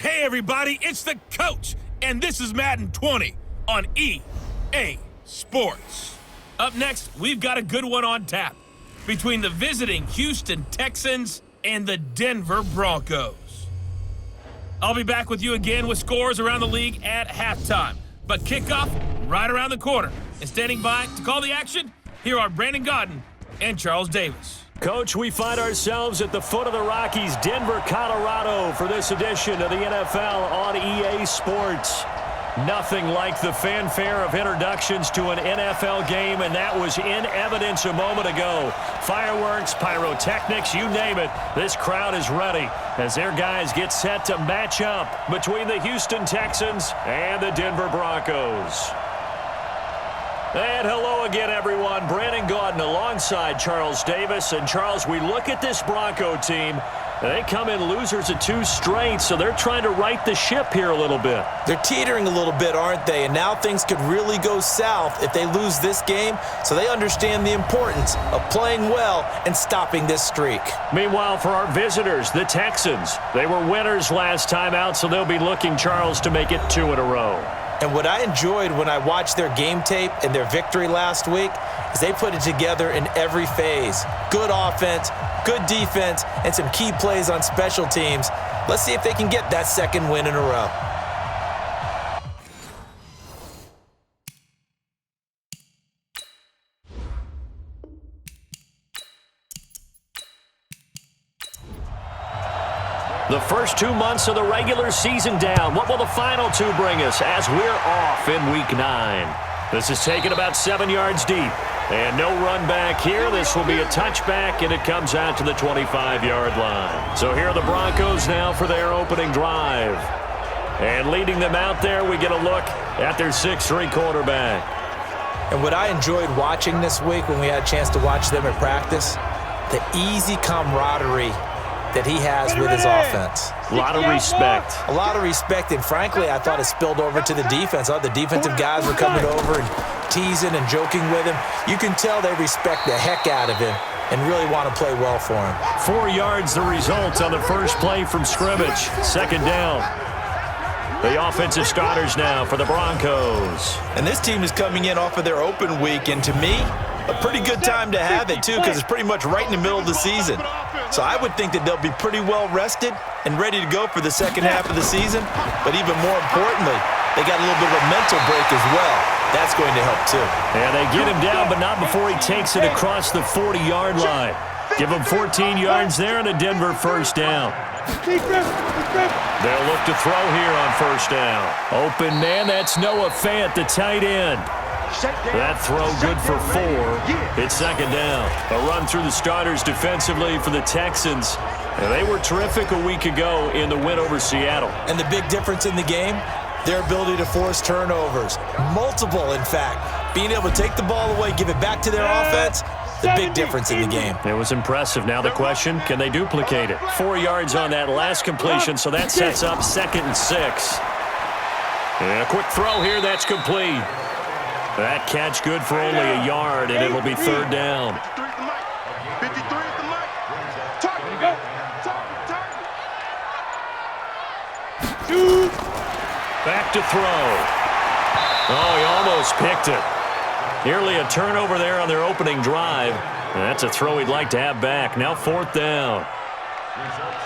Hey everybody, it's the coach, and this is Madden 20 on EA Sports. Up next, we've got a good one on tap between the visiting Houston Texans and the Denver Broncos. I'll be back with you again with scores around the league at halftime, but kickoff right around the corner. And standing by to call the action, here are Brandon Godden and Charles Davis. Coach, we find ourselves at the foot of the Rockies, Denver, Colorado, for this edition of the NFL on EA Sports. Nothing like the fanfare of introductions to an NFL game, and that was in evidence a moment ago. Fireworks, pyrotechnics, you name it. This crowd is ready as their guys get set to match up between the Houston Texans and the Denver Broncos. And hello again, everyone. Brandon Gaudin alongside Charles Davis. And, Charles, we look at this Bronco team. They come in losers of 2 straight, so they're trying to right the ship here a little bit. They're teetering a little bit, aren't they? And now things could really go south if they lose this game, so they understand the importance of playing well and stopping this streak. Meanwhile, for our visitors, the Texans, they were winners last time out, so they'll be looking, Charles, to make it 2 in a row. And what I enjoyed when I watched their game tape and their victory last week is they put it together in every phase. Good offense, good defense, and some key plays on special teams. Let's see if they can get that second win in a row. The first 2 months of the regular season down. What will the final 2 bring us as we're off in Week 9? This is taken about 7 yards deep. And no run back here. This will be a touchback, and it comes out to the 25-yard line. So here are the Broncos now for their opening drive. And leading them out there, we get a look at their 6'3" quarterback. And what I enjoyed watching this week when we had a chance to watch them at practice, the easy camaraderie that he has with his offense. A lot of respect. A lot of respect, and frankly, I thought it spilled over to the defense. All the defensive guys were coming over and teasing and joking with him. You can tell they respect the heck out of him and really want to play well for him. 4 yards the result on the first play from scrimmage. Second down. The offensive starters now for the Broncos. And this team is coming in off of their open week, and to me, a pretty good time to have it, too, because it's pretty much right in the middle of the season. So I would think that they'll be pretty well rested and ready to go for the second half of the season. But even more importantly, they got a little bit of a mental break as well. That's going to help, too. And they get him down, but not before he takes it across the 40-yard line. Give him 14 yards there and a Denver first down. They'll look to throw here on first down. Open man, that's Noah Fant, the tight end. That throw good for 4. It's second down. A run through the starters defensively for the Texans. And they were terrific a week ago in the win over Seattle. And the big difference in the game, their ability to force turnovers. Multiple, in fact. Being able to take the ball away, give it back to their offense, the big difference in the game. It was impressive. Now the question, can they duplicate it? 4 yards on that last completion, so that sets up 2nd and 6. And a quick throw here, that's complete. That catch good for only a yard, and it'll be third down. Back to throw. Oh, he almost picked it. Nearly a turnover there on their opening drive. And that's a throw he'd like to have back. Now 4th down.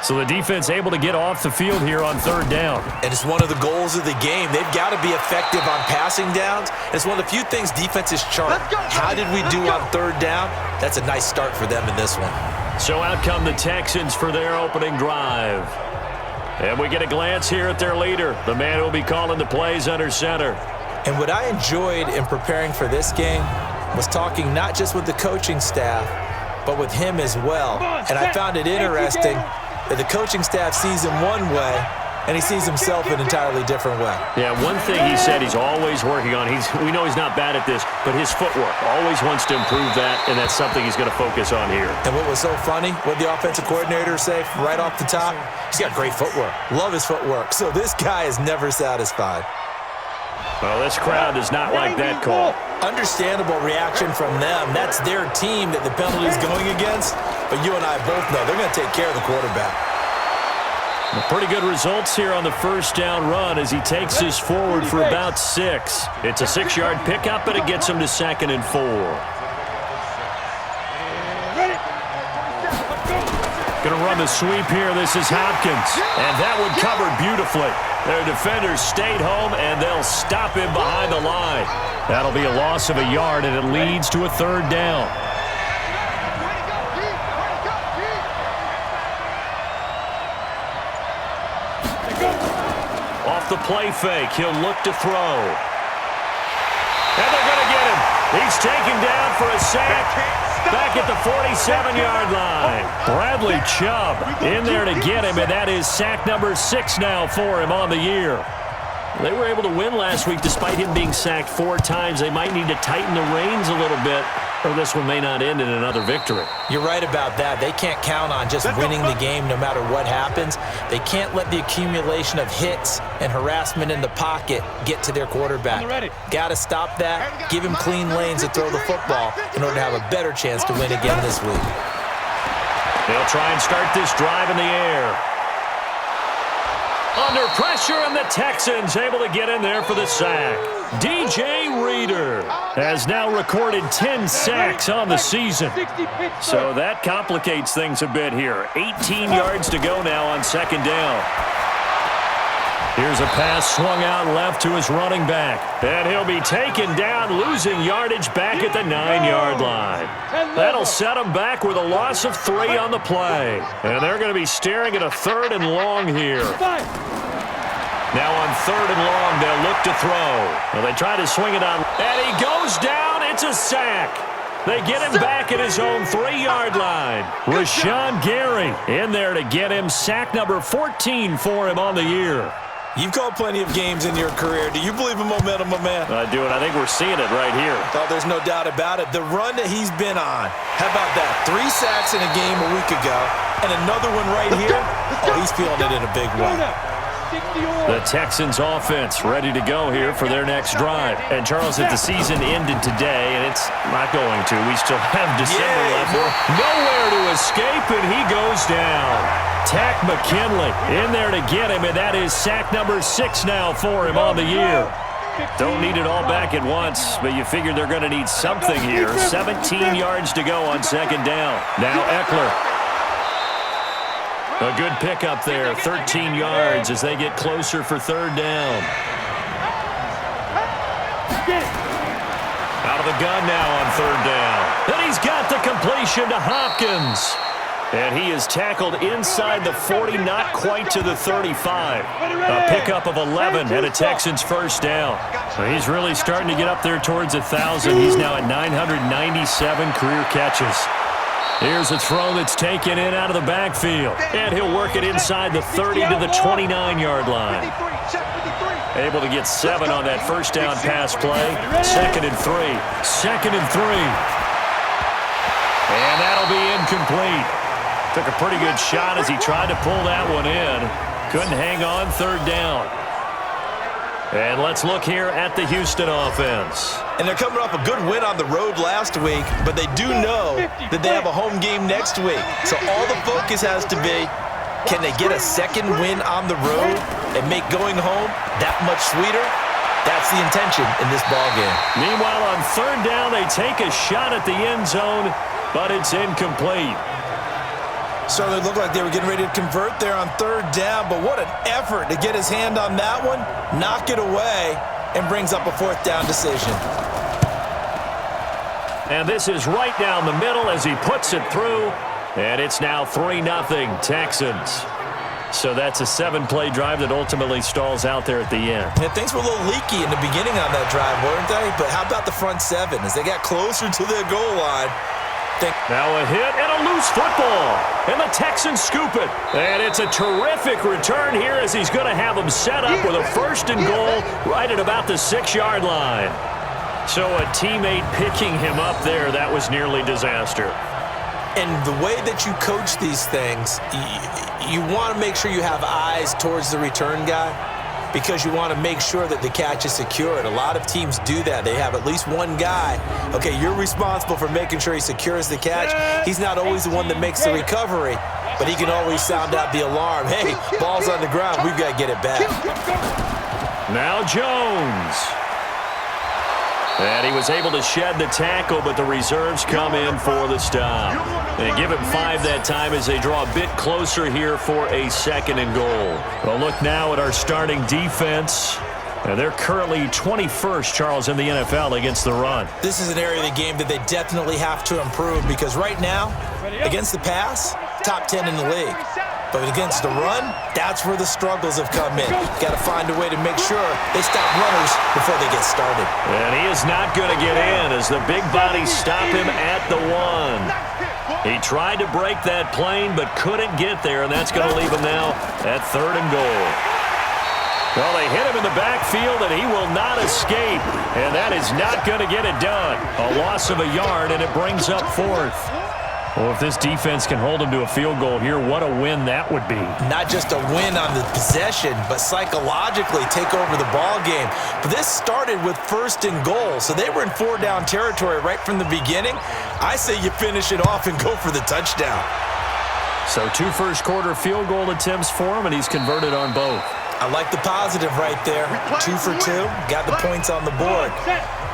So the defense able to get off the field here on 3rd down. And it's one of the goals of the game. They've got to be effective on passing downs. It's one of the few things defenses chart. How did we do on 3rd down? That's a nice start for them in this one. So out come the Texans for their opening drive. And we get a glance here at their leader, the man who will be calling the plays under center. And what I enjoyed in preparing for this game was talking not just with the coaching staff, but with him as well. And I found it interesting that the coaching staff sees him one way, and he sees himself an entirely different way. Yeah, one thing he said he's always working on, we know he's not bad at this, but his footwork, always wants to improve that, and that's something he's going to focus on here. And what was so funny, what the offensive coordinator say right off the top, he's got great footwork. Love his footwork. So this guy is never satisfied. Well, this crowd does not like that call. Understandable reaction from them. That's their team that the penalty is going against. But you and I both know they're going to take care of the quarterback. Pretty good results here on the first down run as he takes this forward for about 6. It's a 6-yard pickup, and it gets him to 2nd and 4. Going to run the sweep here. This is Hopkins. And that one covered beautifully. Their defenders stayed home, and they'll stop him behind the line. That'll be a loss of a yard, and it leads to a 3rd down. Off the play fake, he'll look to throw. And they're going to get him. He's taken down for a sack. Back at the 47-yard line. Bradley Chubb in there to get him, and that is sack number 6 now for him on the year. They were able to win last week despite him being sacked 4 times. They might need to tighten the reins a little bit, or this one may not end in another victory. You're right about that. They can't count on just winning the game no matter what happens. They can't let the accumulation of hits and harassment in the pocket get to their quarterback. Got to stop that, give him clean lanes to throw the football in order to have a better chance to win again this week. They'll try and start this drive in the air. Under pressure, and the Texans able to get in there for the sack. DJ Reader has now recorded 10 sacks on the season. So that complicates things a bit here. 18 yards to go now on 2nd down. Here's a pass swung out left to his running back. And he'll be taken down, losing yardage back at the 9-yard line. That'll set him back with a loss of 3 on the play. And they're going to be staring at a 3rd and long here. Now on 3rd and long, they'll look to throw. Well, they try to swing it on, and he goes down. It's a sack. They get him back at his own 3-yard line. Rashawn Gary in there to get him sack number 14 for him on the year. You've called plenty of games in your career. Do you believe in momentum, my man? I do, and I think we're seeing it right here. Oh, there's no doubt about it. The run that he's been on. How about that? 3 sacks in a game a week ago, and another one right here. Oh, he's feeling it in a big way. The Texans offense ready to go here for their next drive. And Charles, if the season ended today, and it's not going to, we still have December left. Nowhere to escape, and he goes down. Tack McKinley in there to get him, and that is sack number 6 now for him on the year. Don't need it all back at once, but you figure they're going to need something here. 17 yards to go on 2nd down. Now Eckler. A good pickup there, 13 yards as they get closer for 3rd down. Out of the gun now on 3rd down. And he's got the completion to Hopkins. And he is tackled inside the 40, not quite to the 35. A pickup of 11 and a Texans 1st down. Well, he's really starting to get up there towards 1,000. He's now at 997 career catches. Here's a throw that's taken in out of the backfield. And he'll work it inside the 30 to the 29-yard line. Able to get 7 on that 1st down pass play. 2nd and 3. 2nd and 3. And that'll be incomplete. Took a pretty good shot as he tried to pull that one in. Couldn't hang on 3rd down. And let's look here at the Houston offense. And they're coming off a good win on the road last week, but they do know that they have a home game next week. So all the focus has to be, can they get a 2nd win on the road and make going home that much sweeter? That's the intention in this ballgame. Meanwhile, on 3rd down, they take a shot at the end zone, but it's incomplete. So they looked like they were getting ready to convert there on 3rd down, but what an effort to get his hand on that one, knock it away, and brings up a 4th down decision. And this is right down the middle as he puts it through, and it's now 3-0 Texans. So that's a 7-play drive that ultimately stalls out there at the end. Yeah, things were a little leaky in the beginning on that drive, weren't they? But how about the front 7 as they got closer to their goal line? Now a hit and a loose football. And the Texans scoop it. And it's a terrific return here as he's going to have them set up with a 1st and goal right at about the 6-yard line. So a teammate picking him up there, that was nearly disaster. And the way that you coach these things, you want to make sure you have eyes towards the return guy, because you want to make sure that the catch is secured. A lot of teams do that. They have at least one guy. Okay, you're responsible for making sure he secures the catch. He's not always the one that makes the recovery, but he can always sound out the alarm. Hey, ball's on the ground. We've got to get it back. Now Jones. And he was able to shed the tackle, but the reserves come in for the stop. They give him 5 that time as they draw a bit closer here for a 2nd and goal. Well, look now at our starting defense. And they're currently 21st, Charles, in the NFL against the run. This is an area of the game that they definitely have to improve because right now, against the pass, top 10 in the league. But against the run, that's where the struggles have come in. Got to find a way to make sure they stop runners before they get started. And he is not going to get in as the big bodies stop him at the 1. He tried to break that plane but couldn't get there, and that's going to leave him now at 3rd and goal. Well, they hit him in the backfield, and he will not escape, and that is not going to get it done. A loss of a yard, and it brings up 4th. Well, if this defense can hold him to a field goal here, what a win that would be. Not just a win on the possession, but psychologically take over the ball game. But this started with 1st and goal, so they were in 4-down territory right from the beginning. I say you finish it off and go for the touchdown. So 2 first-quarter field goal attempts for him, and he's converted on both. I like the positive right there. 2 for 2, got the points on the board.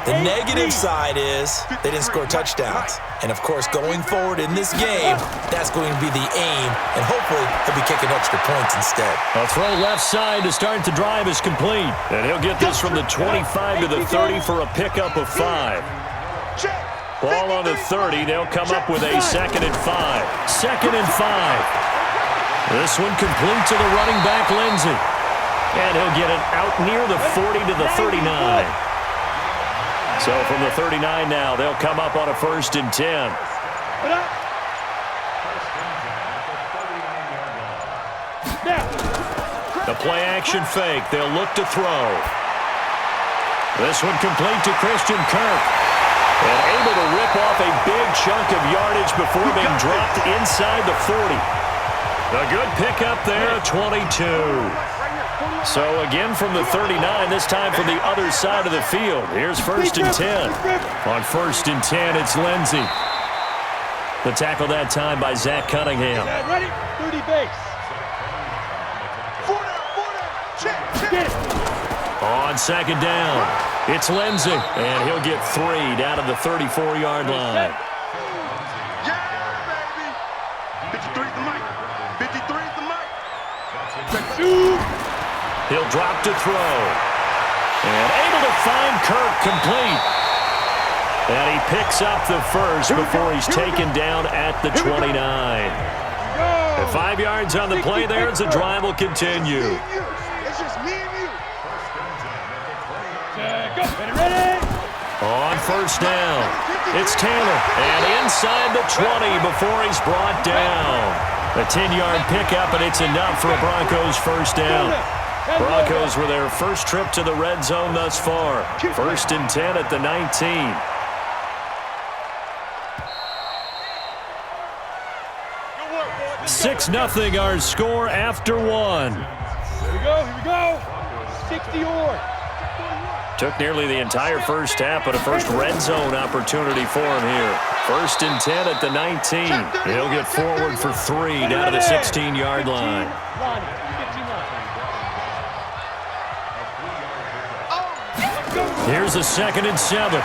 The negative side is they didn't score touchdowns. And, of course, going forward in this game, that's going to be the aim, and hopefully he'll be kicking extra points instead. A throw left side to start the drive is complete. And he'll get this from the 25 to the 30 for a pickup of 5. Ball on the 30. They'll come up with a 2nd and 5. 2nd and 5. This one complete to the running back, Lindsey. And he'll get it out near the 40 to the 39. So from the 39 now, they'll come up on a 1st and 10. The play action fake. They'll look to throw. This one complete to Christian Kirk. And able to rip off a big chunk of yardage before being dropped inside the 40. A good pickup there, 22. So again from the 39, this time from the other side of the field. Here's 1st and 10. On 1st and 10, it's Lindsey. The tackle that time by Zach Cunningham. Ready? 30 base. On 2nd down, it's Lindsey. And he'll get 3 down to the 34-yard line. Yeah, baby. 53 is the mic. 53 is the mic. He'll drop to throw. And able to find Kirk complete. And he picks up the 1st before he's taken down at the 29. At 5 yards on the play there as the drive will continue. It's just me and you. Go. Ready? On 1st down, it's Taylor. And inside the 20 before he's brought down. A 10-yard pickup, and it's enough for a Broncos 1st down. Broncos with their first trip to the red zone thus far. 1st and 10 at the 19. Good work, boy. 6-0 our score after 1. Here we go. 60-yard. Took nearly the entire first half, but a first red zone opportunity for him here. 1st and 10 at the 19. He'll get forward for 3 down to the 16-yard line. Here's a 2nd and 7.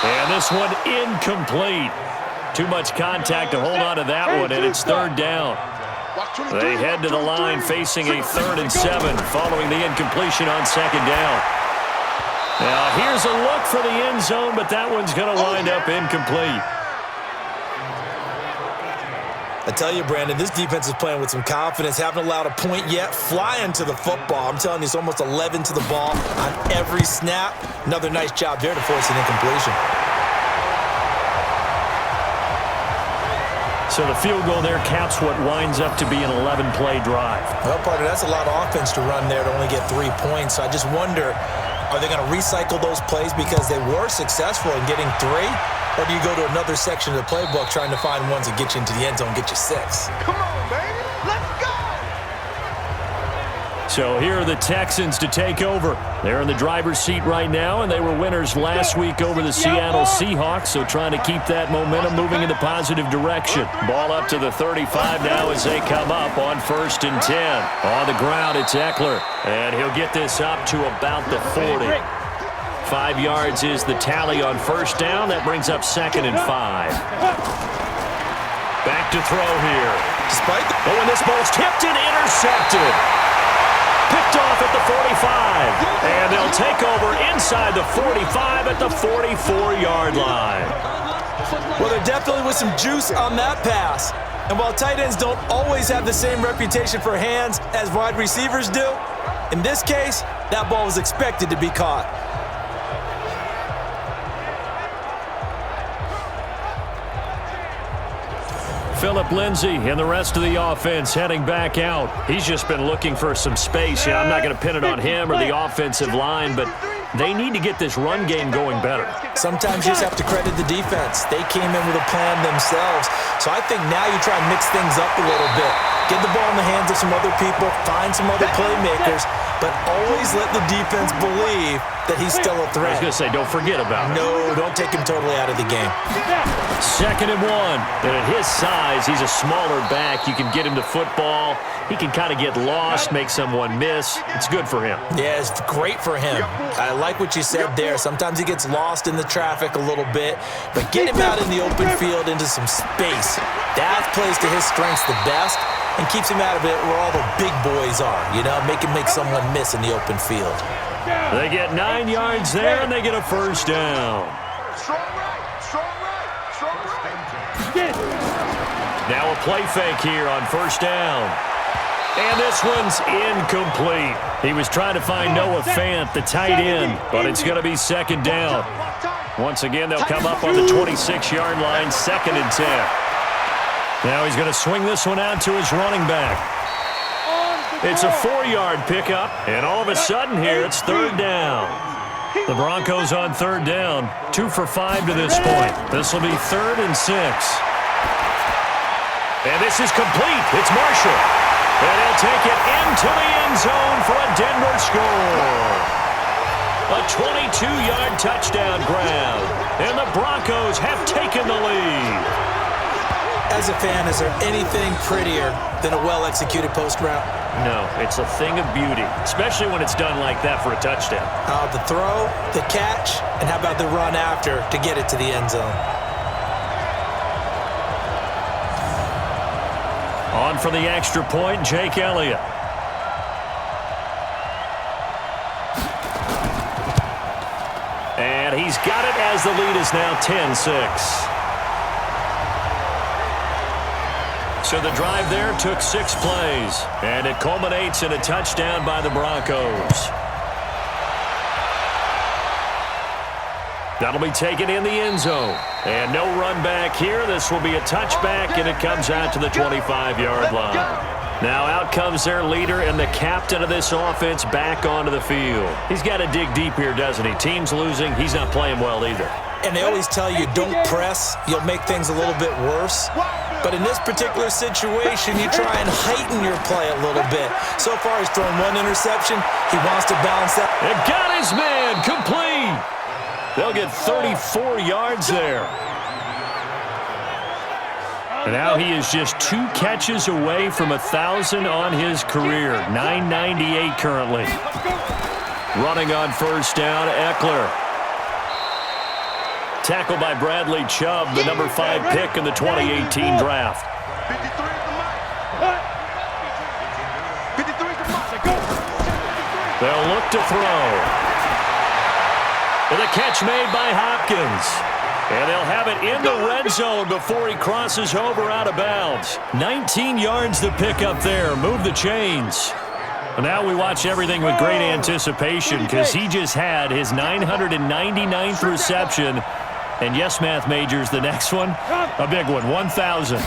And this one incomplete. Too much contact to hold on to that one, and it's 3rd down. They head to the line facing a 3rd and 7 following the incompletion on 2nd down. Now here's a look for the end zone, but that one's going to wind up incomplete. I tell you, Brandon, this defense is playing with some confidence. Haven't allowed a point yet. Flying to the football. I'm telling you, it's almost 11 to the ball on every snap. Another nice job there to force an incompletion. So the field goal there caps what winds up to be an 11-play drive. Well, partner, that's a lot of offense to run there to only get 3 points. So I just wonder, are they going to recycle those plays because they were successful in getting 3? Or do you go to another section of the playbook trying to find ones that get you into the end zone and get you 6? Come on, baby. Let's go. So here are the Texans to take over. They're in the driver's seat right now, and they were winners last week over the Seattle Seahawks, so trying to keep that momentum moving in the positive direction. Ball up to the 35 now as they come up on 1st and 10. On the ground, it's Eckler, and he'll get this up to about the 40. 5 yards is the tally on 1st down. That brings up 2nd and 5. Back to throw here. Oh, and this ball's tipped and intercepted. Picked off at the 45. And they'll take over inside the 45 at the 44-yard line. Well, there definitely was some juice on that pass. And while tight ends don't always have the same reputation for hands as wide receivers do, in this case, that ball was expected to be caught. Phillip Lindsay and the rest of the offense heading back out. He's just been looking for some space. Yeah, I'm not going to pin it on him or the offensive line, but they need to get this run game going better. Sometimes you just have to credit the defense. They came in with a plan themselves. So I think now you try and mix things up a little bit. Get the ball in the hands of some other people, find some other playmakers, but always let the defense believe that he's still a threat. I was going to say, don't forget about it. No, don't take him totally out of the game. 2nd and 1. And at his size, he's a smaller back. You can get him the football. He can kind of get lost, make someone miss. It's good for him. Yeah, it's great for him. I like what you said there. Sometimes he gets lost in the traffic a little bit, but get him out in the open field into some space. That plays to his strengths the best and keeps him out of it where all the big boys are, you know, make someone miss in the open field. They get 9 yards there, and they get a 1st down. Now a play fake here on 1st down. And this one's incomplete. He was trying to find Noah Fant, the tight end, but it's going to be 2nd down. Once again, they'll come up on the 26-yard line, 2nd and 10. Now he's going to swing this one out to his running back. It's a 4-yard pickup, and all of a sudden here, it's 3rd down. The Broncos on 3rd down, 2 for 5 to this point. This will be 3rd and 6. And this is complete. It's Marshall. And he'll take it into the end zone for a Denver score. A 22-yard touchdown grab. And the Broncos have taken the lead. As a fan, is there anything prettier than a well-executed post route? No, it's a thing of beauty, especially when it's done like that for a touchdown. The throw, the catch, and how about the run after to get it to the end zone? On for the extra point, Jake Elliott. And he's got it as the lead is now 10-6. So the drive there took 6 plays, and it culminates in a touchdown by the Broncos. That'll be taken in the end zone. And no run back here. This will be a touchback, and it comes out to the 25-yard line. Now out comes their leader and the captain of this offense back onto the field. He's got to dig deep here, doesn't he? Team's losing. He's not playing well either. And they always tell you, don't press. You'll make things a little bit worse. But in this particular situation, you try and heighten your play a little bit. So far, he's thrown 1 interception. He wants to balance that. It got his man complete. They'll get 34 yards there. And now he is just 2 catches away from 1,000 on his career. 998 currently. Running on 1st down, Eckler. Tackled by Bradley Chubb, the number 5 pick in the 2018 draft. They'll look to throw. And the catch made by Hopkins. And they'll have it in the red zone before he crosses over out of bounds. 19 yards to pick up there. Move the chains. And now we watch everything with great anticipation because he just had his 999th reception. And yes, math majors, the next one, a big one, 1,000.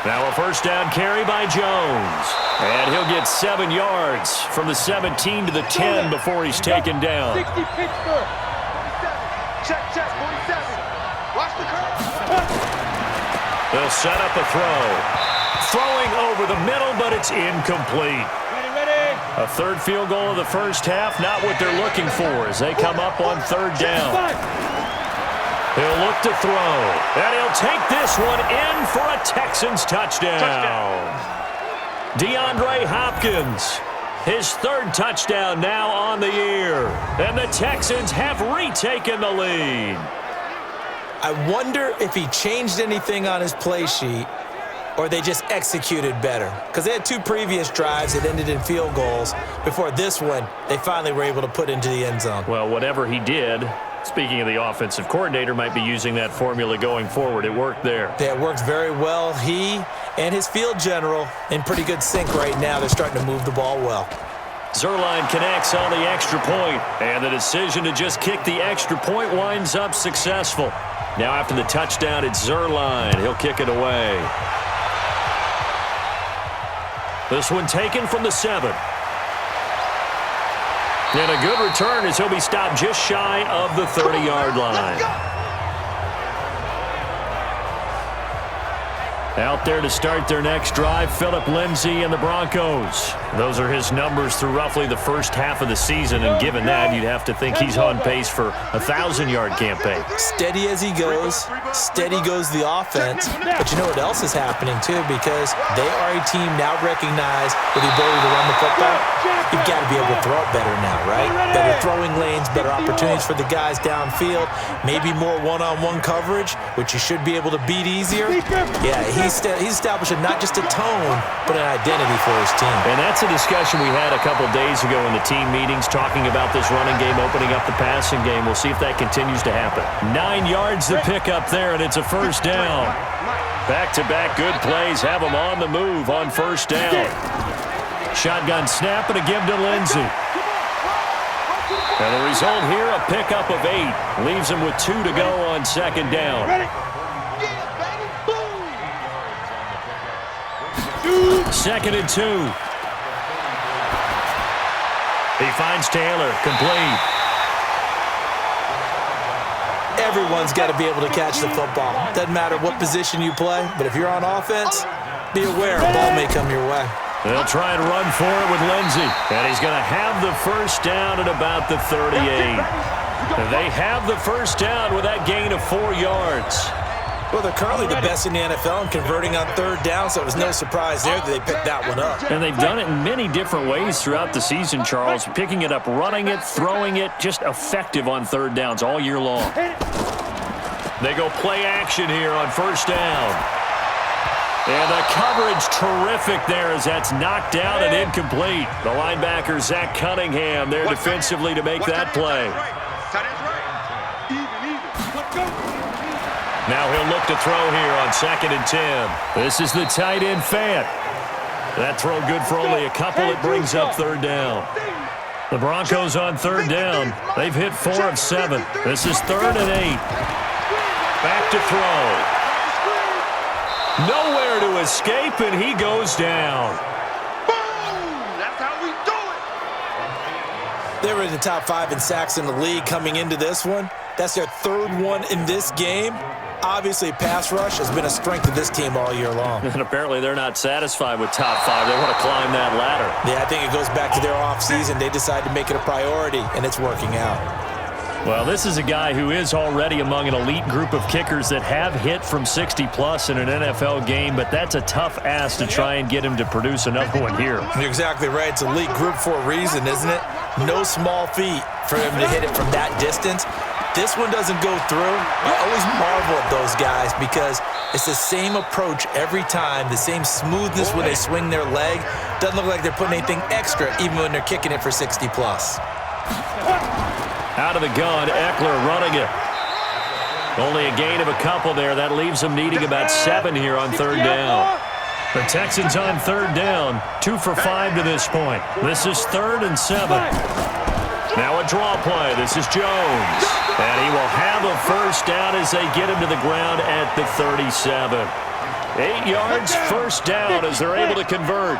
Now a 1st down carry by Jones. And he'll get 7 yards from the 17 to the 10 before he's taken down. 60 Pittsburgh. Check, 47. Watch the curve. They'll set up a throw. Throwing over the middle, but it's incomplete. Ready. A third field goal of the first half, not what they're looking for as they come up on third down. He'll look to throw, and he'll take this one in for a Texans touchdown. DeAndre Hopkins, his third touchdown now on the year, and the Texans have retaken the lead. I wonder if he changed anything on his play sheet or they just executed better. Because they had two previous drives that ended in field goals. Before this one, they finally were able to put into the end zone. Well, whatever he did, speaking of the offensive coordinator, might be using that formula going forward. It worked there. Yeah, it worked very well. He and his field general in pretty good sync right now. They're starting to move the ball well. Zerline connects on the extra point, and the decision to just kick the extra point winds up successful. Now after the touchdown, it's Zerline. He'll kick it away. This one taken from the 7. And a good return as he'll be stopped just shy of the 30-yard line. Out there to start their next drive, Phillip Lindsay and the Broncos. Those are his numbers through roughly the first half of the season, and given that, you'd have to think he's on pace for a 1,000-yard campaign. Steady as he goes, steady goes the offense. But you know what else is happening, too, because they are a team now recognized with the ability to run the football. You've got to be able to throw it better now, right? Better throwing lanes, better opportunities for the guys downfield, maybe more one-on-one coverage, which you should be able to beat easier. Yeah, he's establishing not just a tone, but an identity for his team. And that's a discussion we had a couple days ago in the team meetings talking about this running game opening up the passing game. We'll see if that continues to happen. 9 yards to pick up there, and it's a first down. Back-to-back good plays have them on the move on first down. Shotgun snap and a give to Lindsay. And the result here, a pickup of 8. Leaves him with 2 to go on second down. Second and 2. He finds Taylor, complete. Everyone's got to be able to catch the football. Doesn't matter what position you play, but if you're on offense, be aware a ball may come your way. They'll try and run for it with Lindsay. And he's going to have the first down at about the 38. They have the first down with that gain of 4 yards. Well, they're currently the best in the NFL in converting on third down, so it was no surprise there that they picked that one up. And they've done it in many different ways throughout the season, Charles. Picking it up, running it, throwing it, just effective on third downs all year long. They go play action here on first down. And the coverage terrific there as that's knocked down and incomplete. The linebacker, Zach Cunningham, there defensively to make that play. Now he'll look to throw here on second and 10. This is the tight end, Fant. That throw good for only a couple. It brings up third down. The Broncos on third down. They've hit 4 of 7. This is third and 8. Back to throw. Nowhere to escape, and he goes down. That's how we do it. They were in the top 5 in sacks in the league coming into this one. That's their third one in this game. Obviously, pass rush has been a strength of this team all year long. And apparently they're not satisfied with top 5. They want to climb that ladder. Yeah, I think it goes back to their offseason. They decided to make it a priority, and it's working out. Well, this is a guy who is already among an elite group of kickers that have hit from 60-plus in an NFL game, but that's a tough ask to try and get him to produce another one here. You're exactly right. It's elite group for a reason, isn't it? No small feat for him to hit it from that distance. This one doesn't go through. I always marvel at those guys because it's the same approach every time, the same smoothness when they swing their leg. Doesn't look like they're putting anything extra even when they're kicking it for 60-plus. Out of the gun, Eckler running it. Only a gain of a couple there. That leaves them needing about 7 here on third down. The Texans on third down, 2 for 5 to this point. This is third and 7. Now a draw play. This is Jones. And he will have a first down as they get him to the ground at the 37. 8 yards, first down as they're able to convert.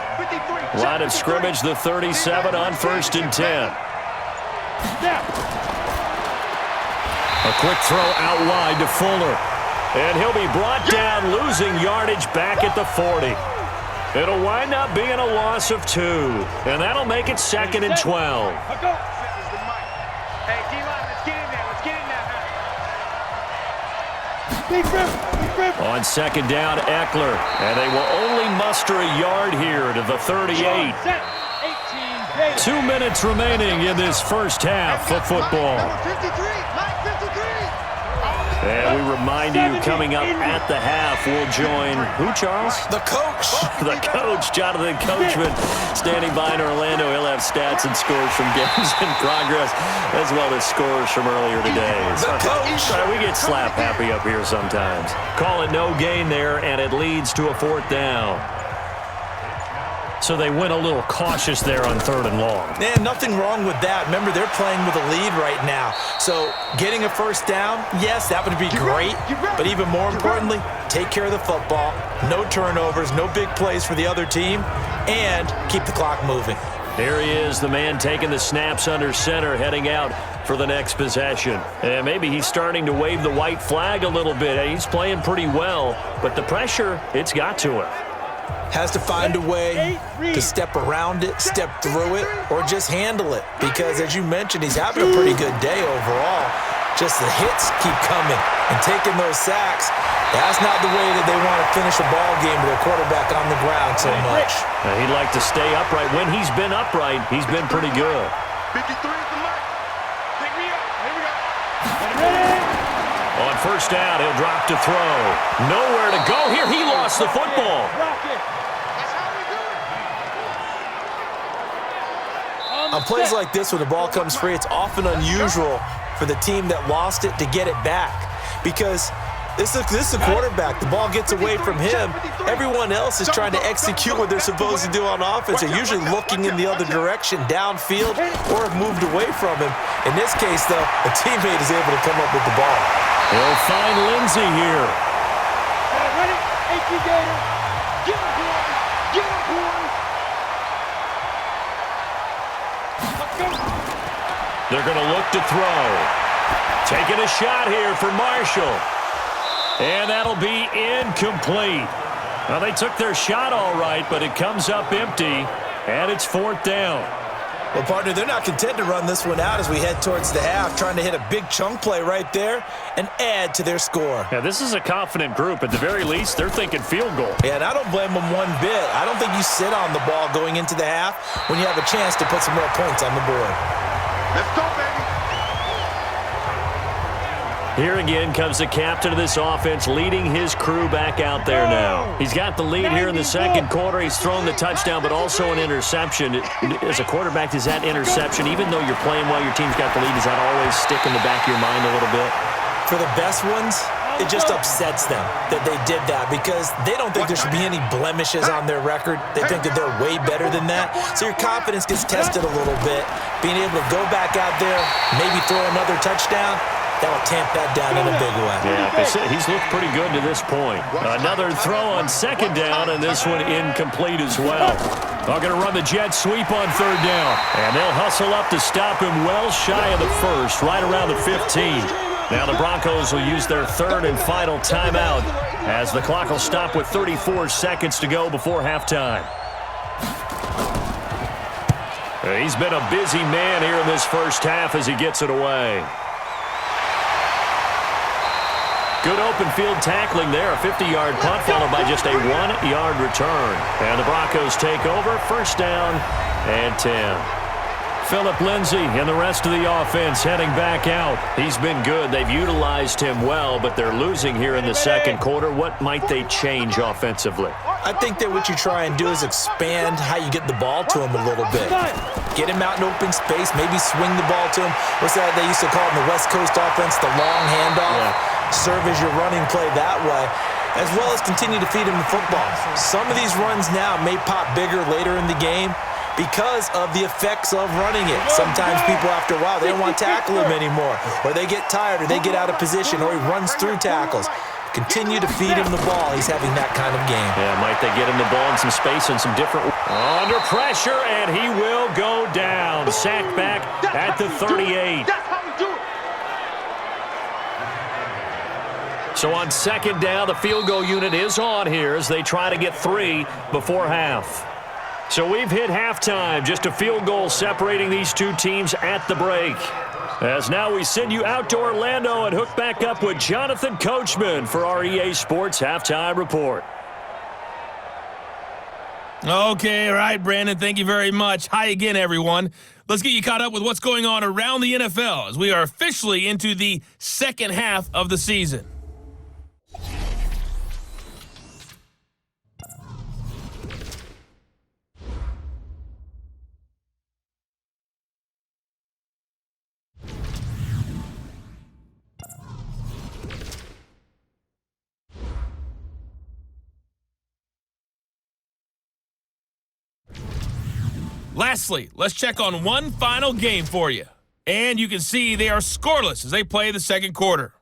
Line of scrimmage, the 37 on first and 10. A quick throw out wide to Fuller. And he'll be brought down, losing yardage back at the 40. It'll wind up being a loss of 2, and that'll make it 2nd and 12. Hey, D-line, let's get in there. Let's get in there. On 2nd down, Eckler, and they will only muster a yard here to the 38. 2 minutes remaining in this first half of football. Number 53, Mike 53. And we remind you, coming up at the half, we'll join who, Charles? The coach. The coach, Jonathan Coachman, standing by in Orlando. He'll have stats and scores from games in progress, as well as scores from earlier today. The coach. We get slap happy up here sometimes. Call it no gain there, and it leads to a 4th down. So they went a little cautious there on 3rd and long. Man, nothing wrong with that. Remember, they're playing with a lead right now. So getting a 1st down, yes, that would be great. But even more importantly, take care of the football. No turnovers, no big plays for the other team, and keep the clock moving. Here he is, the man taking the snaps under center, heading out for the next possession. And maybe he's starting to wave the white flag a little bit. He's playing pretty well, but the pressure, it's got to him. Has to find a way to step around it, step through it, or just handle it. Because, as you mentioned, he's having a pretty good day overall. Just the hits keep coming and taking those sacks. That's not the way that they want to finish a ball game with their quarterback on the ground so much. He'd like to stay upright. When he's been upright, he's been pretty good. 53 is the mark. Pick me up. Here we go. On 1st down, he'll drop to throw. Nowhere to go here. He lost the football. On plays like this, when the ball comes free, it's often unusual for the team that lost it to get it back. Because this is a quarterback. The ball gets away from him. Everyone else is trying to execute what they're supposed to do on offense. They're usually looking in the other direction, downfield, or have moved away from him. In this case, though, a teammate is able to come up with the ball. He'll find Lindsey here. Ready? 18 Gator. Get him, boy. Get him, boy. They're going to look to throw. Taking a shot here for Marshall. And that'll be incomplete. Well, they took their shot all right, but it comes up empty, and it's 4th down. Well, partner, they're not content to run this one out as we head towards the half, trying to hit a big chunk play right there and add to their score. Yeah, this is a confident group. At the very least, they're thinking field goal. Yeah, and I don't blame them one bit. I don't think you sit on the ball going into the half when you have a chance to put some more points on the board. Let's go, baby. Here again comes the captain of this offense, leading his crew back out there now. He's got the lead here in the 2nd quarter. He's thrown the touchdown, but also an interception. As a quarterback, does that interception, even though you're playing while your team's got the lead, does that always stick in the back of your mind a little bit? For the best ones, it just upsets them that they did that because they don't think there should be any blemishes on their record. They think that they're way better than that. So your confidence gets tested a little bit. Being able to go back out there, maybe throw another touchdown, that will tamp that down in a big way. Yeah, he's looked pretty good to this point. Another throw on 2nd down, and this one incomplete as well. They're going to run the jet sweep on 3rd down, and they'll hustle up to stop him well shy of the 1st, right around the 15. Now the Broncos will use their 3rd and final timeout as the clock will stop with 34 seconds to go before halftime. He's been a busy man here in this first half as he gets it away. Good open field tackling there. A 50-yard punt followed by just a 1-yard return. And the Broncos take over. 1st down and 10. Phillip Lindsay and the rest of the offense heading back out. He's been good. They've utilized him well, but they're losing here in the 2nd quarter. What might they change offensively? I think that what you try and do is expand how you get the ball to him a little bit. Get him out in open space, maybe swing the ball to him. What's that they used to call in the West Coast offense, the long handoff? Yeah. Serve as your running play that way, as well as continue to feed him the football. Some of these runs now may pop bigger later in the game because of the effects of running it. Sometimes people, after a while, they don't want to tackle him anymore, or they get tired, or they get out of position, or he runs through tackles. Continue to feed him the ball. He's having that kind of game. Yeah, might they get him the ball in some space and some different... Under pressure, and he will go down. Sacked back at the 38. So on second down, the field goal unit is on here as they try to get 3 before half. So we've hit halftime, just a field goal separating these two teams at the break. As now we send you out to Orlando and hook back up with Jonathan Coachman for our EA Sports Halftime Report. Okay, all right, Brandon, thank you very much. Hi again, everyone. Let's get you caught up with what's going on around the NFL as we are officially into the second half of the season. Lastly, let's check on one final game for you. And you can see they are scoreless as they play the second quarter.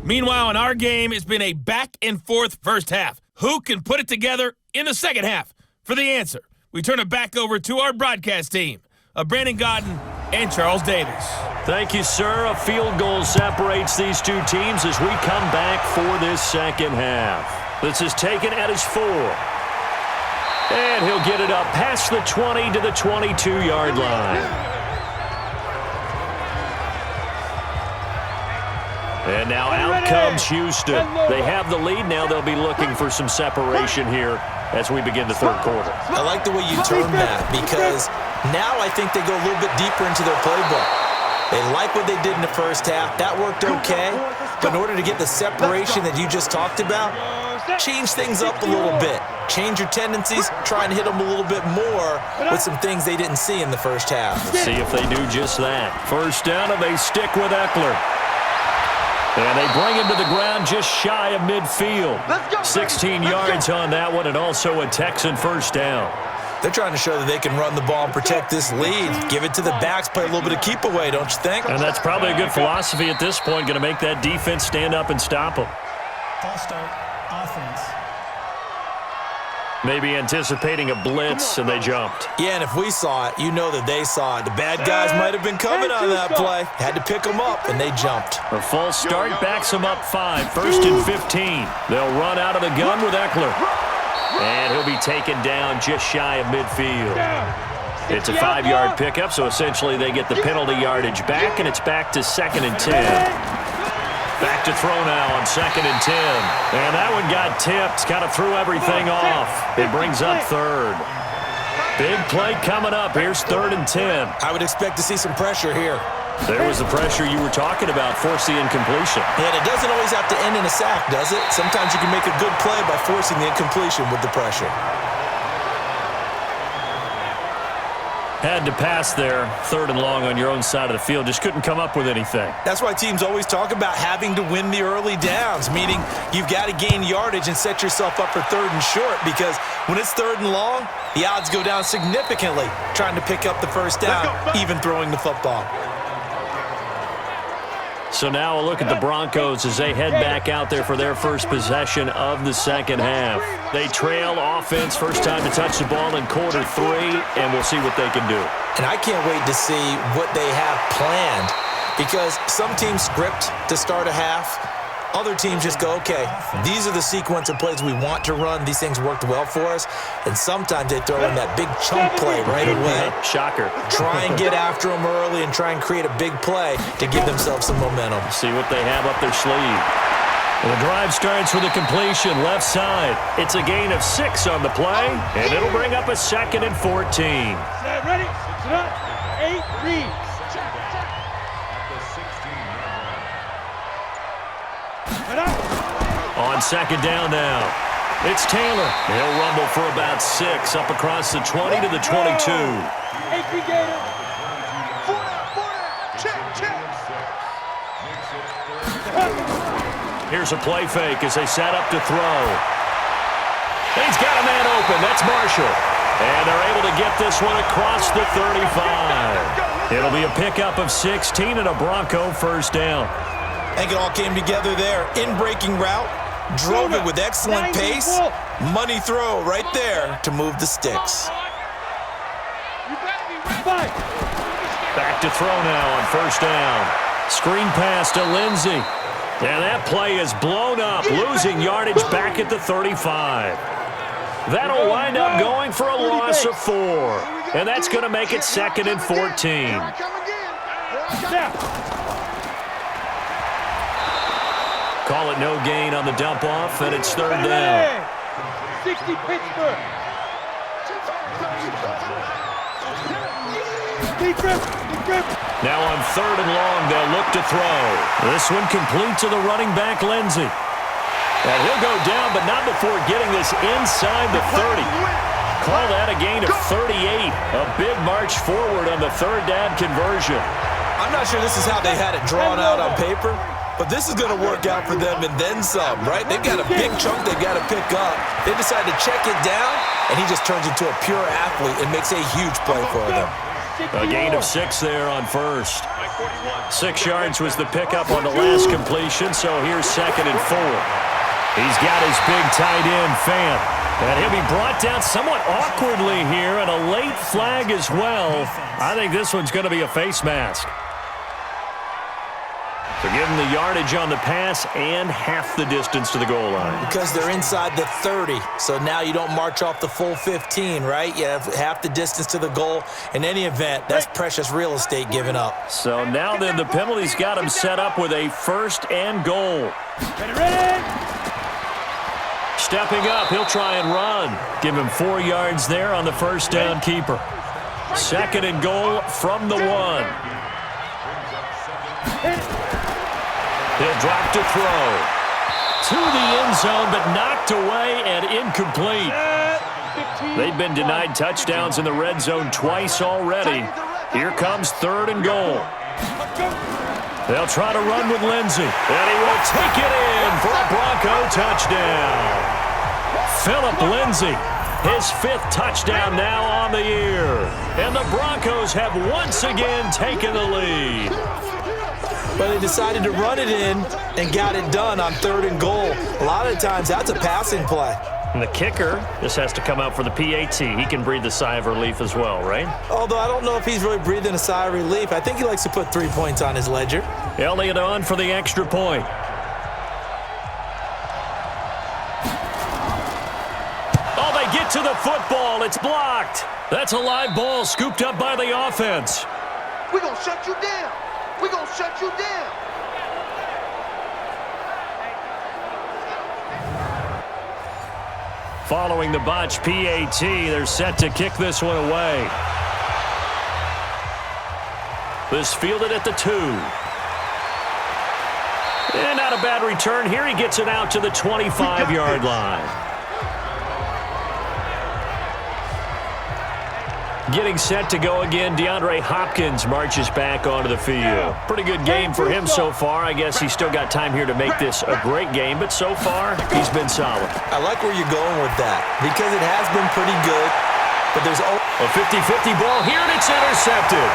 Meanwhile, in our game, it's been a back-and-forth first half. Who can put it together in the second half? For the answer, we turn it back over to our broadcast team of Brandon Godden and Charles Davis. Thank you, sir. A field goal separates these two teams as we come back for this second half. This is taken at his 4. And he'll get it up past the 20 to the 22-yard line. And now out comes Houston. They have the lead. Now they'll be looking for some separation here as we begin the third quarter. I like the way you term that because now I think they go a little bit deeper into their playbook. They like what they did in the first half. That worked okay. But in order to get the separation that you just talked about, change things up a little bit. Change your tendencies, try and hit them a little bit more with some things they didn't see in the first half. See if they do just that. First down, and they stick with Eckler. And they bring him to the ground just shy of midfield. 16 yards on that one, and also a Texan first down. They're trying to show that they can run the ball and protect this lead. Give it to the backs, play a little bit of keep away, don't you think? And that's probably a good philosophy at this point, going to make that defense stand up and stop them. False start, offense. Maybe anticipating a blitz, and they jumped. Yeah, and if we saw it, you know that they saw it. The bad guys might have been coming on that play. Had to pick them up, and they jumped. A false start backs them up 5. First and 15. They'll run out of the gun with Eckler. And he'll be taken down just shy of midfield. It's a 5-yard pickup, so essentially they get the penalty yardage back, and it's back to second and 10. Back to throw now on second and 10. And that one got tipped, kind of threw everything off. It brings up third. Big play coming up. Here's third and 10. I would expect to see some pressure here. There was the pressure you were talking about, force the incompletion. And it doesn't always have to end in a sack, does it? Sometimes you can make a good play by forcing the incompletion with the pressure. Had to pass there, third and long on your own side of the field. Just couldn't come up with anything. That's why teams always talk about having to win the early downs, meaning you've got to gain yardage and set yourself up for third and short, because when it's third and long, the odds go down significantly trying to pick up the first down, even throwing the football. So now a look at the Broncos as they head back out there for their first possession of the second half. They trail offense, first time to touch the ball in quarter 3, and we'll see what they can do. And I can't wait to see what they have planned, because some teams script to start a half. Other teams just go, okay, these are the sequence of plays we want to run. These things worked well for us. And sometimes they throw in that big chunk play right away. Shocker. Try and get after them early and try and create a big play to give themselves some momentum. See what they have up their sleeve. The drive starts with a completion left side. It's a gain of 6 on the play, and it'll bring up a second and 14. Ready? 8 reads. On second down now, it's Taylor. He'll rumble for about 6 up across the 20 to the 22. Here's a play fake as they set up to throw. He's got a man open. That's Marshall. And they're able to get this one across the 35. It'll be a pickup of 16 and a Bronco first down. I think it all came together there. In-breaking route, drove it with excellent pace. Money throw right there to move the sticks. Back to throw now on first down. Screen pass to Lindsey. And that play is blown up, losing yardage back at the 35. That'll wind up going for a loss of 4. And that's going to make it 2nd and 14. Call it no gain on the dump off, and it's 3rd down. 60 Pittsburgh. Now on 3rd and long, they'll look to throw. This one complete to the running back, Lindsey. And he'll go down, but not before getting this inside the 30. Call that a gain of 38. A big march forward on the 3rd down conversion. I'm not sure this is how they had it drawn out on paper, but this is going to work out for them and then some, right? They've got a big chunk they've got to pick up. They decide to check it down, and he just turns into a pure athlete and makes a huge play for them. A gain of 6 there on 1st. 6 yards was the pickup on the last completion, so here's 2nd and 4. He's got his big tight end, Fant. And he'll be brought down somewhat awkwardly here, and a late flag as well. I think this one's going to be a face mask. So give him the yardage on the pass and half the distance to the goal line. Because they're inside the 30, so now you don't march off the full 15, right? You have half the distance to the goal. In any event, that's precious real estate given up. So now then the penalty's got him set up with a 1st and goal. Stepping up, he'll try and run. Give him 4 yards there on the 1st down keeper. 2nd and goal from the 1. He'll drop to throw. To the end zone, but knocked away and incomplete. They've been denied touchdowns in the red zone twice already. Here comes 3rd and goal. They'll try to run with Lindsey. And he will take it in for a Bronco touchdown. Phillip Lindsey, his 5th touchdown now on the year. And the Broncos have once again taken the lead. But they decided to run it in and got it done on 3rd and goal. A lot of times, that's a passing play. And the kicker, this has to come out for the PAT. He can breathe a sigh of relief as well, right? Although I don't know if he's really breathing a sigh of relief. I think he likes to put 3 points on his ledger. Elliott on for the extra point. Oh, they get to the football. It's blocked. That's a live ball scooped up by the offense. We're going to shut you down. We're going to shut you down. Following the botch PAT, they're set to kick this one away. This fielded at the 2. And not a bad return here. He gets it out to the 25-yard line. Getting set to go again, DeAndre Hopkins marches back onto the field. Pretty good game for him so far. I guess he's still got time here to make this a great game, but so far, he's been solid. I like where you're going with that because it has been pretty good, but there's a 50-50 ball here, and it's intercepted.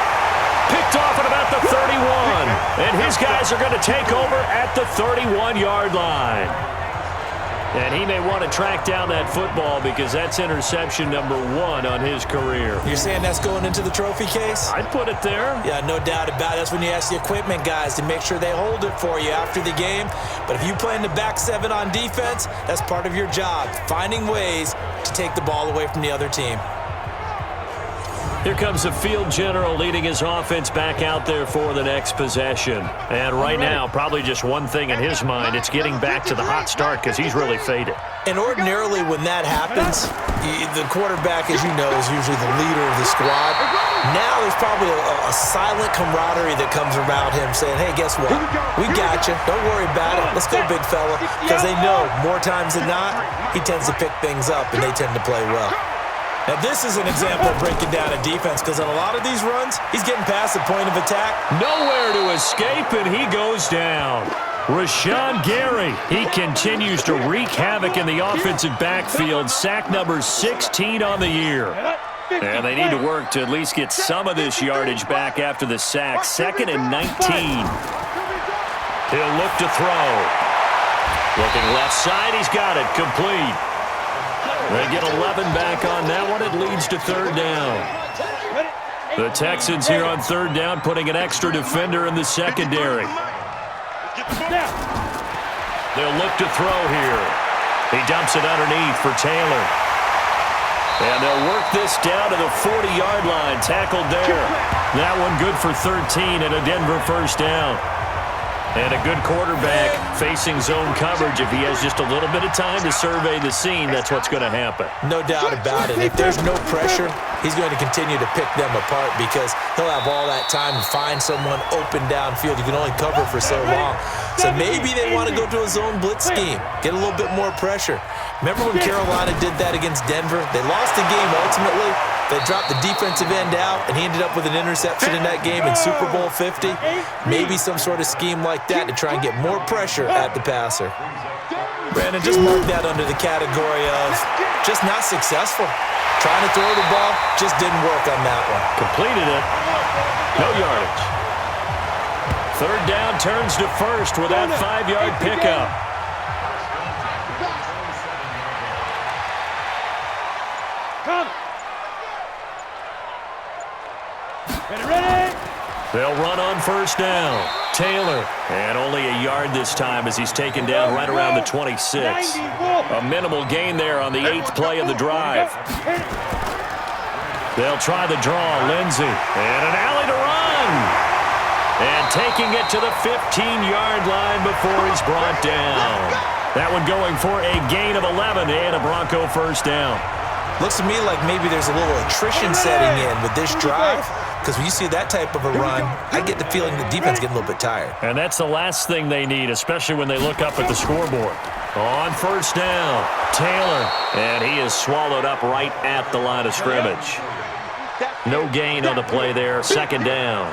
Picked off at about the 31, and his guys are going to take over at the 31-yard line. And he may want to track down that football because that's interception number 1 on his career. You're saying that's going into the trophy case? I'd put it there. Yeah, no doubt about it. That's when you ask the equipment guys to make sure they hold it for you after the game. But if you play in the back 7 on defense, that's part of your job, finding ways to take the ball away from the other team. Here comes the field general leading his offense back out there for the next possession. And right now, probably just one thing in his mind. It's getting back to the hot start because he's really faded. And ordinarily when that happens, the quarterback, as you know, is usually the leader of the squad. Now there's probably a silent camaraderie that comes around him saying, hey, guess what? We got you. Don't worry about it. Let's go, big fella. Because they know more times than not, he tends to pick things up and they tend to play well. Now, this is an example of breaking down a defense because on a lot of these runs, he's getting past the point of attack. Nowhere to escape, and he goes down. Rashawn Gary, he continues to wreak havoc in the offensive backfield. Sack number 16 on the year. And they need to work to at least get some of this yardage back after the sack. 2nd and 19. He'll look to throw. Looking left side, he's got it. Complete. They get 11 back on that one. It leads to 3rd down. The Texans here on third down, putting an extra defender in the secondary. They'll look to throw here. He dumps it underneath for Taylor. And they'll work this down to the 40-yard line, tackled there. That one good for 13 and a Denver first down. And a good quarterback facing zone coverage. If he has just a little bit of time to survey the scene, that's what's going to happen. No doubt about it. If there's no pressure, he's going to continue to pick them apart because he'll have all that time to find someone open downfield. You can only cover for so long. So maybe they want to go to a zone blitz scheme, get a little bit more pressure. Remember when Carolina did that against Denver? They lost the game ultimately. They dropped the defensive end out, and he ended up with an interception in that game in Super Bowl 50. Maybe some sort of scheme like that to try and get more pressure at the passer. Brandon, just mark that under the category of just not successful. Trying to throw the ball, just didn't work on that one. Completed it. No yardage. Third down turns to first with that 5-yard pickup. They'll run on first down. Taylor, and only a yard this time as he's taken down right around the 26. A minimal gain there on the 8th play of the drive. They'll try the draw. Lindsey, and an alley to run. And taking it to the 15-yard line before he's brought down. That one going for a gain of 11 and a Bronco first down. Looks to me like maybe there's a little attrition setting in with this drive. Because when you see that type of a run, I get the feeling the defense getting a little bit tired. And that's the last thing they need, especially when they look up at the scoreboard. On first down, Taylor. And he is swallowed up right at the line of scrimmage. No gain on the play there. Second down.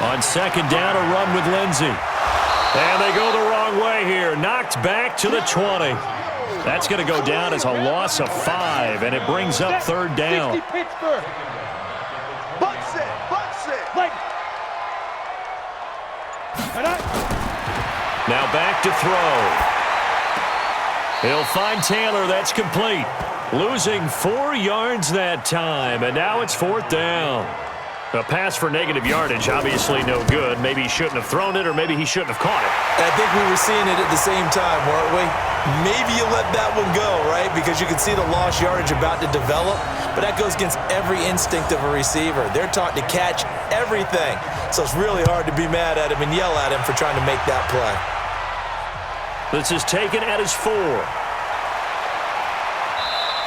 On second down, a run with Lindsey. And they go the wrong way here. Knocked back to the 20. That's going to go down as a loss of 5, and it brings up third down. Now back to throw. He'll find Taylor. That's complete. Losing 4 yards that time, and now it's fourth down. A pass for negative yardage, obviously no good. Maybe he shouldn't have thrown it, or maybe he shouldn't have caught it. I think we were seeing it at the same time, weren't we? Maybe you let that one go, right? Because you can see the lost yardage about to develop, but that goes against every instinct of a receiver. They're taught to catch everything, so it's really hard to be mad at him and yell at him for trying to make that play. This is taken at his 4.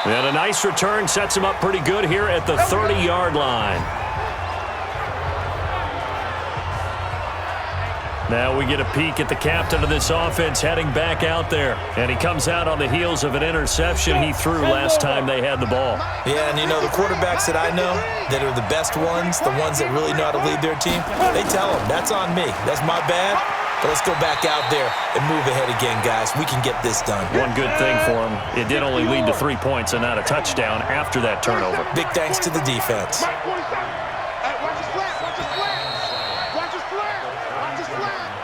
And a nice return sets him up pretty good here at the 30-yard line. Now we get a peek at the captain of this offense heading back out there. And he comes out on the heels of an interception he threw last time they had the ball. Yeah, and you know, the quarterbacks that I know that are the best ones, the ones that really know how to lead their team, they tell them, that's on me. That's my bad. But let's go back out there and move ahead again, guys. We can get this done. One good thing for him, it did only lead to 3 points and not a touchdown after that turnover. Big thanks to the defense.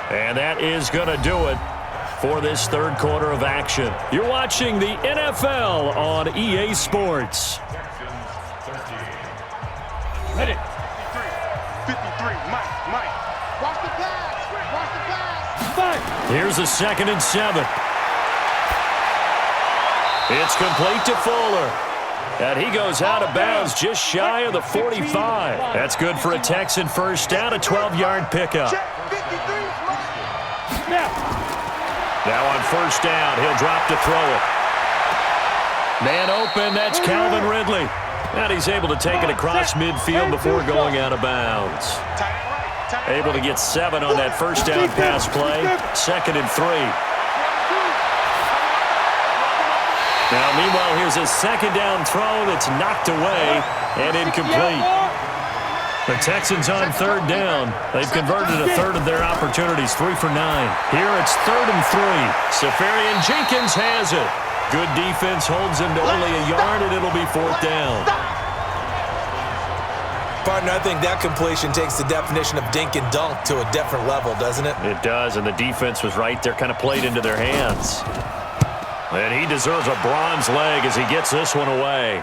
And that is going to do it for this third quarter of action. You're watching the NFL on EA Sports. Hit it. 53, Mike. Watch the pass. Here's a 2nd and 7. It's complete to Fuller. And he goes out of bounds just shy of the 45. That's good for a Texan first down, a 12-yard pickup. Now on first down, he'll drop to throw it. Man open, that's Calvin Ridley. And he's able to take it across midfield before going out of bounds. Able to get 7 on that first down pass play. 2nd and 3. Now, meanwhile, here's a 2nd down throw that's knocked away and incomplete. The Texans on third down. They've converted a third of their opportunities, 3 for 9. Here it's 3rd and 3. Safarian Jenkins has it. Good defense holds him to only a yard, and it'll be 4th down. Partner, I think that completion takes the definition of dink and dunk to a different level, doesn't it? It does, and the defense was right there, kind of played into their hands. And he deserves a bronze leg as he gets this one away.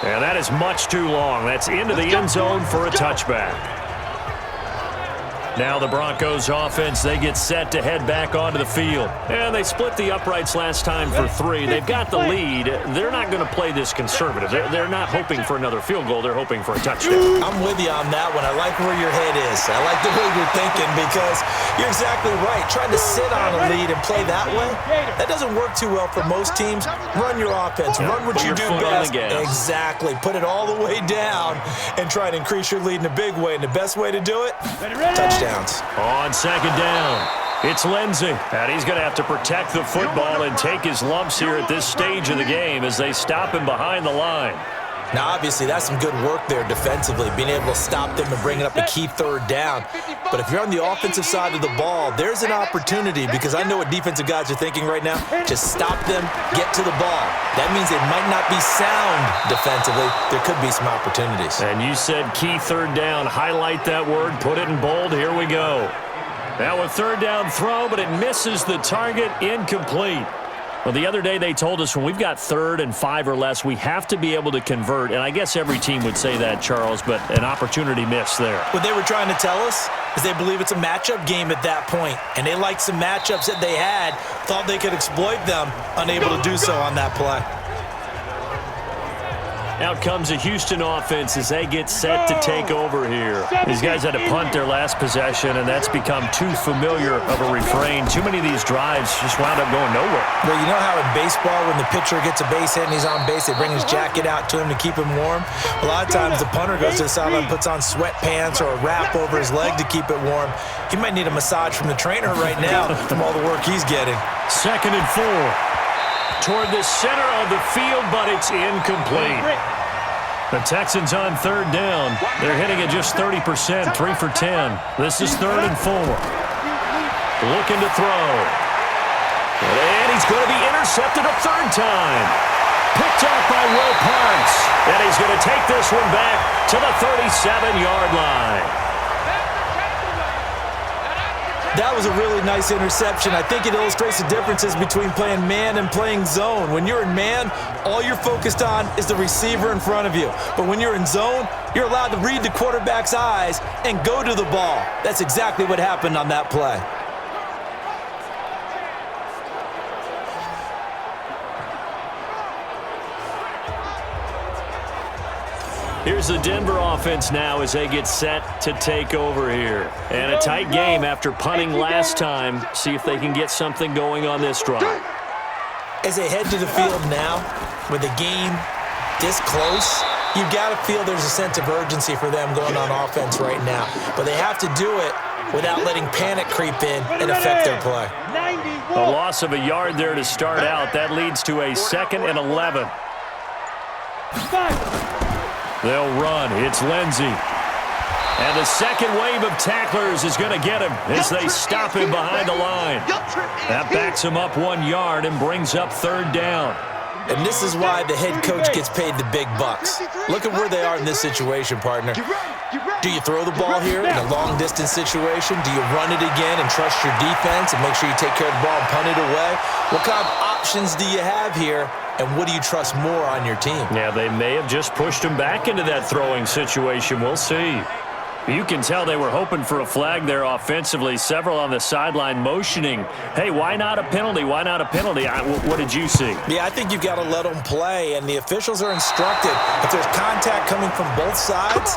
And that is much too long. That's into the end zone for a touchback. Now the Broncos offense, they get set to head back onto the field. And they split the uprights last time for 3. They've got the lead. They're not going to play this conservative. They're not hoping for another field goal. They're hoping for a touchdown. I'm with you on that one. I like where your head is. I like the way you're thinking because you're exactly right. Trying to sit on a lead and play that way, that doesn't work too well for most teams. Run your offense. Run what you do best. Exactly. Put it all the way down and try to increase your lead in a big way. And the best way to do it, touchdown. On second down, it's Lindsey. And he's going to have to protect the football and take his lumps here at this stage of the game as they stop him behind the line. Now, obviously, that's some good work there defensively, being able to stop them and bringing up a key third down. But if you're on the offensive side of the ball, there's an opportunity because I know what defensive guys are thinking right now. Just stop them, get to the ball. That means they might not be sound defensively. There could be some opportunities. And you said key third down. Highlight that word. Put it in bold. Here we go. Now a third down throw, but it misses the target. Incomplete. Well, the other day they told us when we've got 3rd and 5 or less, we have to be able to convert. And I guess every team would say that, Charles, but an opportunity missed there. What they were trying to tell us is they believe it's a matchup game at that point. And they liked some matchups that they had, thought they could exploit them, unable to do so on that play. Out comes a Houston offense as they get set to take over here. These guys had to punt their last possession, and that's become too familiar of a refrain. Too many of these drives just wound up going nowhere. Well, you know how in baseball when the pitcher gets a base hit and he's on base, they bring his jacket out to him to keep him warm? A lot of times the punter goes to the sideline, puts on sweatpants or a wrap over his leg to keep it warm. He might need a massage from the trainer right now from all the work he's getting. 2nd and 4. Toward the center of the field, but it's incomplete. The Texans on 3rd down. They're hitting at just 30%, 3 for 10. This is 3rd and 4. Looking to throw. And he's going to be intercepted a 3rd time. Picked off by Will Parks. And he's going to take this one back to the 37-yard line. That was a really nice interception. I think it illustrates the differences between playing man and playing zone. When you're in man, all you're focused on is the receiver in front of you. But when you're in zone, you're allowed to read the quarterback's eyes and go to the ball. That's exactly what happened on that play. Here's the Denver offense now as they get set to take over here. And a tight game after punting last time. See if they can get something going on this drive. As they head to the field now, with the game this close, you've got to feel there's a sense of urgency for them going on offense right now. But they have to do it without letting panic creep in and affect their play. A loss of a yard there to start out. That leads to a 2nd and 11. They'll run. It's Lindsey. And the second wave of tacklers is going to get him as they stop him behind the line. That backs him up 1 yard and brings up 3rd down. And this is why the head coach gets paid the big bucks. Look at where they are in this situation, partner. Do you throw the ball here in a long-distance situation? Do you run it again and trust your defense and make sure you take care of the ball and punt it away? What kind of options do you have here? And what do you trust more on your team? Yeah, they may have just pushed him back into that throwing situation. We'll see. You can tell they were hoping for a flag there offensively. Several on the sideline motioning. Hey, why not a penalty? Why not a penalty? What did you see? Yeah, I think you've got to let them play, and the officials are instructed. If there's contact coming from both sides,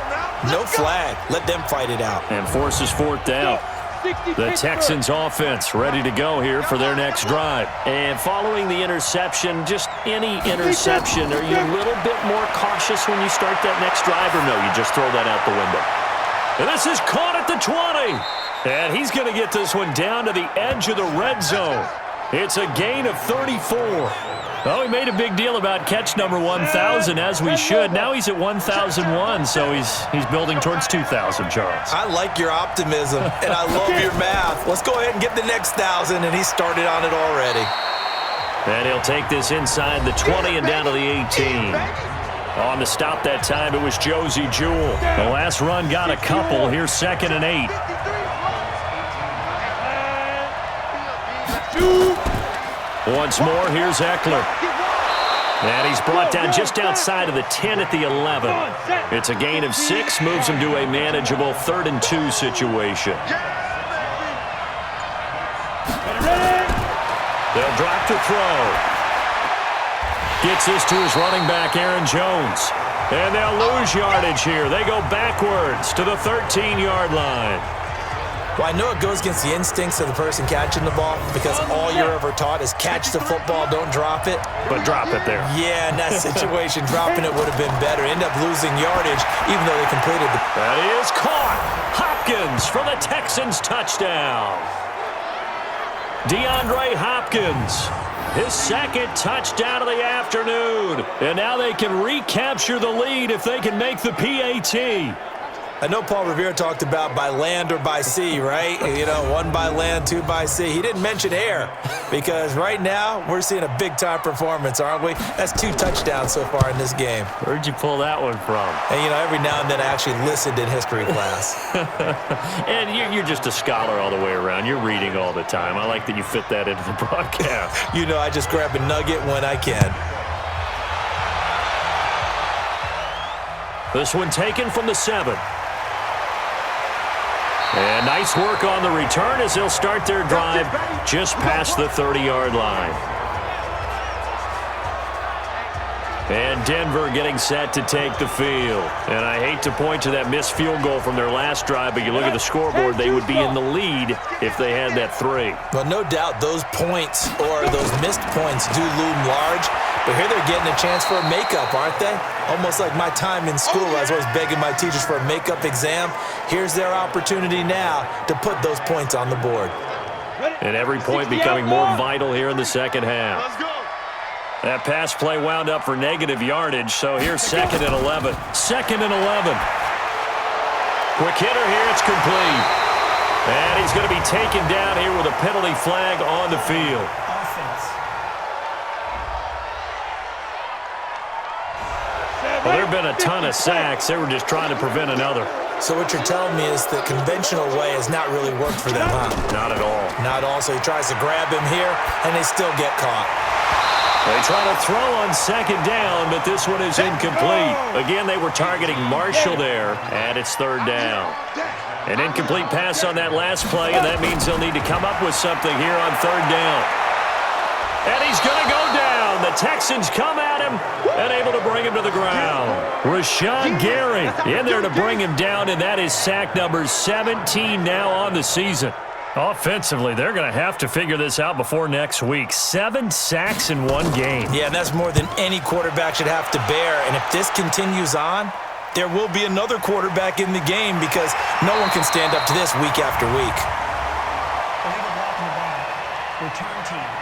no flag. Let them fight it out. And forces 4th down. The Texans offense ready to go here for their next drive. And following the interception, just any interception, are you a little bit more cautious when you start that next drive, or no, you just throw that out the window? And this is caught at the 20. And he's going to get this one down to the edge of the red zone. It's a gain of 34. Well, we made a big deal about catch number 1,000, as we should. Now he's at 1,001, so he's building towards 2,000, Charles. I like your optimism, and I love your math. Let's go ahead and get the next 1,000, and he started on it already. And he'll take this inside the 20 and down to the 18. On the stop that time, it was Josie Jewell. The last run got a couple. Here's 2nd and 8. Once more, here's Eckler. And he's brought down just outside of the 10 at the 11. It's a gain of 6, moves him to a manageable 3rd and 2 situation. They'll drop to throw. Gets this to his running back, Aaron Jones. And they'll lose yardage here. They go backwards to the 13-yard line. Well, I know it goes against the instincts of the person catching the ball because all you're ever taught is catch the football, don't drop it. But drop it there. Yeah, in that situation, dropping it would have been better. End up losing yardage even though they completed the... That is caught. Hopkins for the Texans touchdown. DeAndre Hopkins, his 2nd touchdown of the afternoon. And now they can recapture the lead if they can make the PAT. I know Paul Revere talked about by land or by sea, right? You know, 1 by land, 2 by sea. He didn't mention air because right now we're seeing a big-time performance, aren't we? That's 2 touchdowns so far in this game. Where'd you pull that one from? And, you know, every now and then I actually listened in history class. And you're just a scholar all the way around. You're reading all the time. I like that you fit that into the broadcast. You know, I just grab a nugget when I can. This one taken from the 7. And nice work on the return as they'll start their drive just past the 30-yard line. And Denver getting set to take the field. And I hate to point to that missed field goal from their last drive, but you look at the scoreboard, they would be in the lead if they had that 3. Well, no doubt those points or those missed points do loom large, but here they're getting a chance for a makeup, aren't they? Almost like my time in school, I was always begging my teachers for a makeup exam. Here's their opportunity now to put those points on the board. And every point becoming more vital here in the second half. That pass play wound up for negative yardage, so here's 2nd and 11. 2nd and 11. Quick hitter here, it's complete. And he's going to be taken down here with a penalty flag on the field. Offense. Well, there have been a ton of sacks. They were just trying to prevent another. So what you're telling me is the conventional way has not really worked for them, huh? Not at all. Not all. So he tries to grab him here, and they still get caught. They try to throw on 2nd down, but this one is incomplete. Again, they were targeting Marshall there, and it's 3rd down. An incomplete pass on that last play, and that means they'll need to come up with something here on 3rd down. And he's going to go down. The Texans come at him and able to bring him to the ground. Rashawn Gary in there to bring him down, and that is sack number 17 now on the season. Offensively, they're going to have to figure this out before next week. 7 sacks in 1 game. Yeah, and that's more than any quarterback should have to bear. And if this continues on, there will be another quarterback in the game because no one can stand up to this week after week. Illegal block in the back. Return team.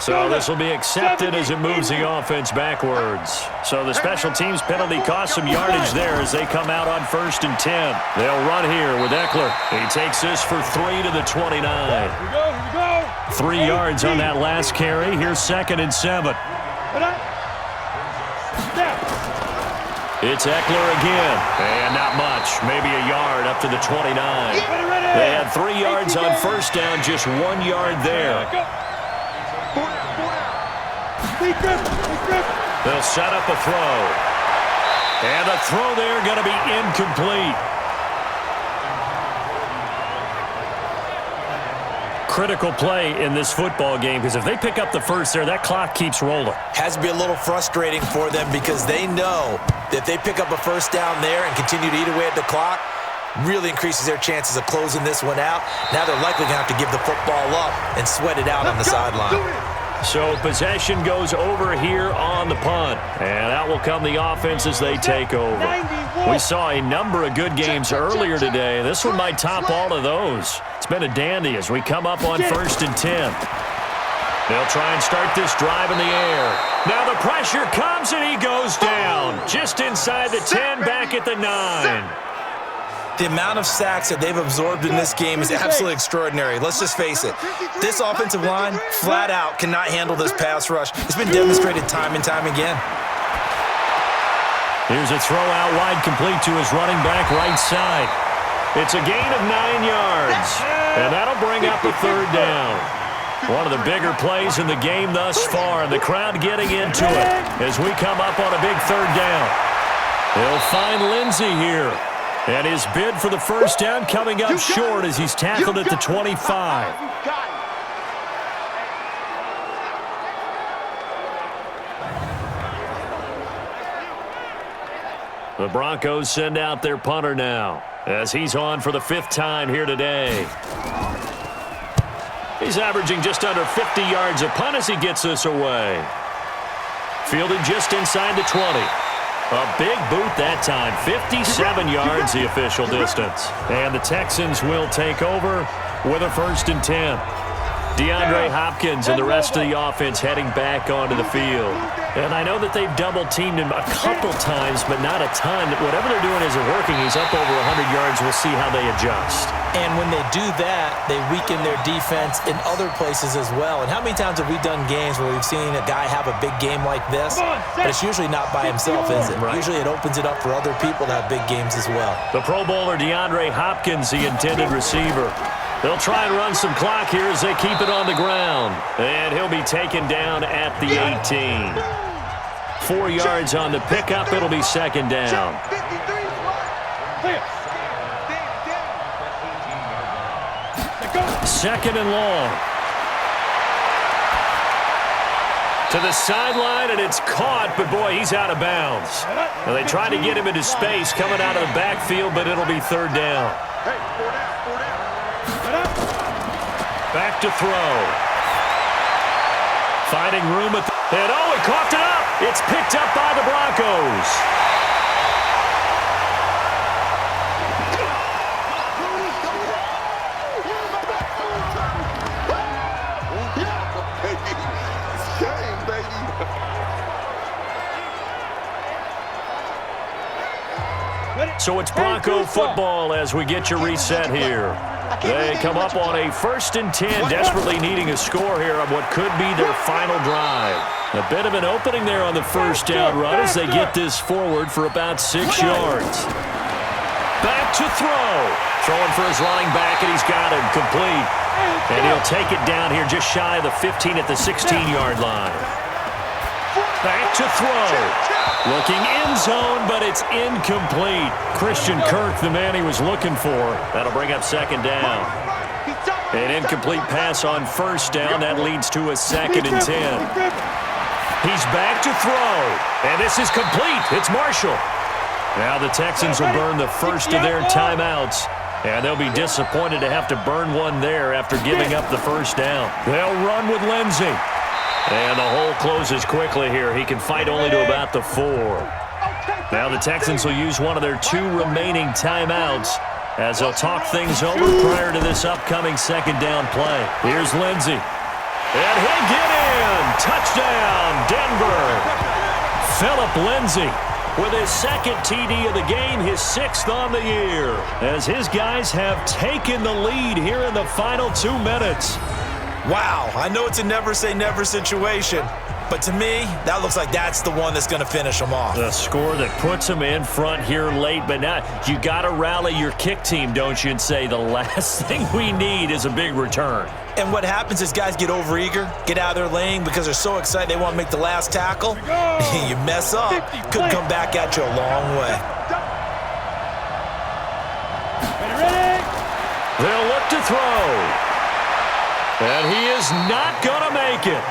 So this will be accepted as it moves the offense backwards. So the special teams penalty cost some yardage there as they come out on 1st and 10. They'll run here with Eckler. He takes this for 3 to the 29. Here we go. 3 yards on that last carry. Here's 2nd and 7. It's Eckler again. And not much. Maybe a yard up to the 29. They had 3 yards on 1st down, just 1 yard there. They'll set up a throw. And the throw there going to be incomplete. Critical play in this football game because if they pick up the first there, that clock keeps rolling. Has to be a little frustrating for them because they know that if they pick up a 1st down there and continue to eat away at the clock, really increases their chances of closing this one out. Now they're likely going to have to give the football up and sweat it out on the sideline. So possession goes over here on the punt. And out will come the offense as they take over. We saw a number of good games earlier today. This one might top all of those. It's been a dandy as we come up on 1st and 10. They'll try and start this drive in the air. Now the pressure comes and he goes down. Just inside the 10, back at the 9. The amount of sacks that they've absorbed in this game is absolutely extraordinary. Let's just face it. This offensive line, flat out, cannot handle this pass rush. It's been demonstrated time and time again. Here's a throw out wide complete to his running back right side. It's a gain of 9 yards, and that'll bring up a third down. One of the bigger plays in the game thus far, and the crowd getting into it as we come up on a big third down. He'll find Lindsey here, and his bid for the first down coming up short as he's tackled at the 25. The Broncos send out their punter now as he's on for the 5th time here today. He's averaging just under 50 yards a punt as he gets this away. Fielded just inside the 20. A big boot that time. 57 yards the official distance. And the Texans will take over with a 1st and 10. DeAndre Hopkins and the rest of the offense heading back onto the field. And I know that they've double-teamed him a couple times, but not a ton. Whatever they're doing isn't working. He's up over 100 yards. We'll see how they adjust. And when they do that, they weaken their defense in other places as well. And how many times have we done games where we've seen a guy have a big game like this, but it's usually not by himself, is it? Right. Usually it opens it up for other people to have big games as well. The Pro Bowler DeAndre Hopkins, the intended receiver. They'll try and run some clock here as they keep it on the ground. And he'll be taken down at the 18. 4 yards on the pickup. It'll be 2nd down. Second and long. To the sideline, and it's caught, but boy, he's out of bounds. Now, they tried to get him into space coming out of the backfield, but it'll be 3rd down. Back to throw. Finding room at the... And oh, it coughed it up. It's picked up by the Broncos. So it's Bronco football as we get you reset here. They come up on a 1st and 10, desperately needing a score here on what could be their final drive. A bit of an opening there on the 1st down run as they get this forward for about 6 yards. Back to throw. Throwing for his running back, and he's got him complete. And he'll take it down here just shy of the 15 at the 16-yard line. Back to throw. Looking end zone, but it's incomplete. Christian Kirk, the man he was looking for. That'll bring up 2nd down. An incomplete pass on 1st down. That leads to a 2nd and 10. He's back to throw. And this is complete. It's Marshall. Now the Texans will burn the first of their timeouts. And they'll be disappointed to have to burn one there after giving up the 1st down. They'll run with Lindsey. And the hole closes quickly here. He can fight only to about the 4. Now the Texans will use one of their 2 remaining timeouts as they'll talk things over prior to this upcoming 2nd down play. Here's Lindsey. And he'll get in. Touchdown, Denver. Phillip Lindsey with his 2nd TD of the game, his 6th on the year, as his guys have taken the lead here in the final 2 minutes. Wow, I know it's a never-say-never situation, but to me, that looks like that's the one that's going to finish them off. The score that puts them in front here late, but now you got to rally your kick team, don't you, and say the last thing we need is a big return. And what happens is guys get overeager, get out of their lane because they're so excited they want to make the last tackle. You mess up, could come back at you a long way. They'll look to throw. And he is not going to make it.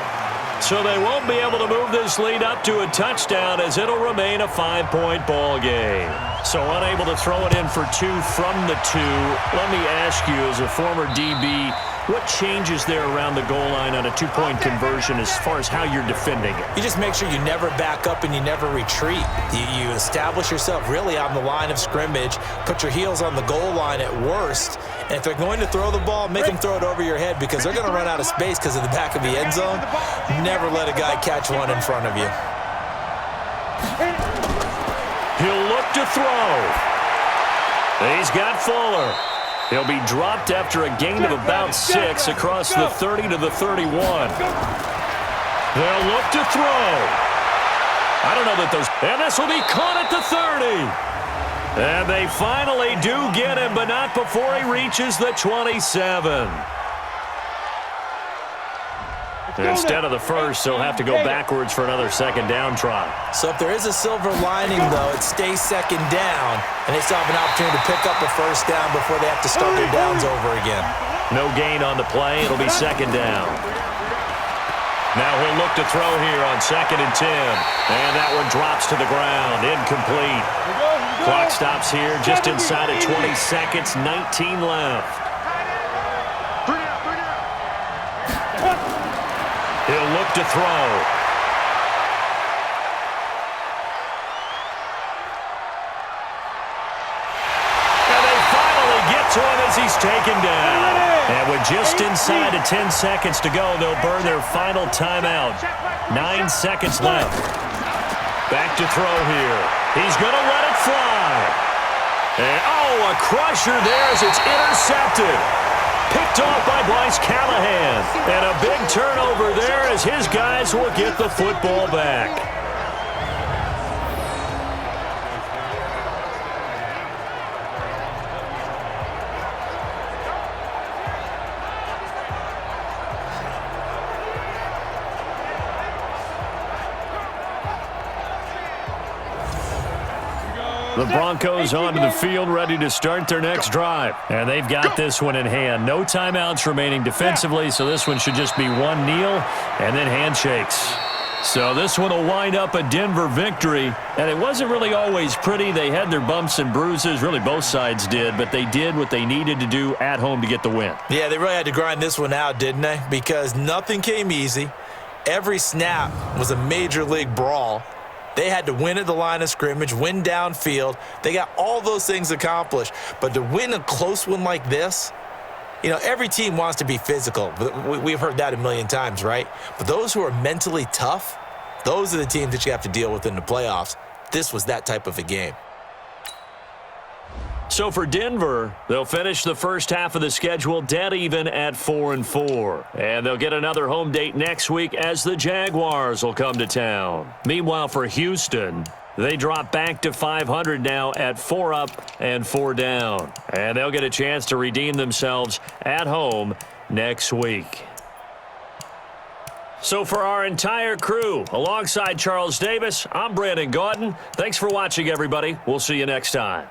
So they won't be able to move this lead up to a touchdown as it'll remain a 5-point ball game. So unable to throw it in for 2 from the 2. Let me ask you, as a former DB, what changes there around the goal line on a 2-point conversion as far as how you're defending it? You just make sure you never back up and you never retreat. You establish yourself really on the line of scrimmage, put your heels on the goal line at worst, and if they're going to throw the ball, make them throw it over your head because they're going to run out of space because of the back of the end zone. Never let a guy catch one in front of you. He'll look to throw. He's got Fuller. He'll be dropped after a gain of about 6 across the 30 to the 31. They'll look to throw. I don't know that those... And this will be caught at the 30. And they finally do get him, but not before he reaches the 27. Instead of the first, they'll have to go backwards for another second down try. So if there is a silver lining, though, it stays second down, and they still have an opportunity to pick up a first down before they have to start their downs over again. No gain on the play. It'll be second down. Now he'll look to throw here on 2nd and 10. And that one drops to the ground. Incomplete. Clock stops here just inside of 20 seconds. 19 left. He'll look to throw. And they finally get to him as he's taken down. And with just inside of 10 seconds to go, they'll burn their final timeout. 9 seconds left. Back to throw here. He's going to let it fly. And, oh, a crusher there as it's intercepted. Picked off by Bryce Callahan. And a big turnover there as his guys will get the football back. The Broncos onto the field, ready to start their next drive. And they've got this one in hand. No timeouts remaining defensively, so this one should just be one kneel and then handshakes. So this one will wind up a Denver victory. And it wasn't really always pretty. They had their bumps and bruises. Really, both sides did. But they did what they needed to do at home to get the win. Yeah, they really had to grind this one out, didn't they? Because nothing came easy. Every snap was a major league brawl. They had to win at the line of scrimmage, win downfield. They got all those things accomplished. But to win a close one like this, you know, every team wants to be physical. We've heard that a million times, right? But those who are mentally tough, those are the teams that you have to deal with in the playoffs. This was that type of a game. So for Denver, they'll finish the first half of the schedule dead even at 4-4. And they'll get another home date next week as the Jaguars will come to town. Meanwhile, for Houston, they drop back to 500 now at 4 up and 4 down. And they'll get a chance to redeem themselves at home next week. So for our entire crew, alongside Charles Davis, I'm Brandon Gaudin. Thanks for watching, everybody. We'll see you next time.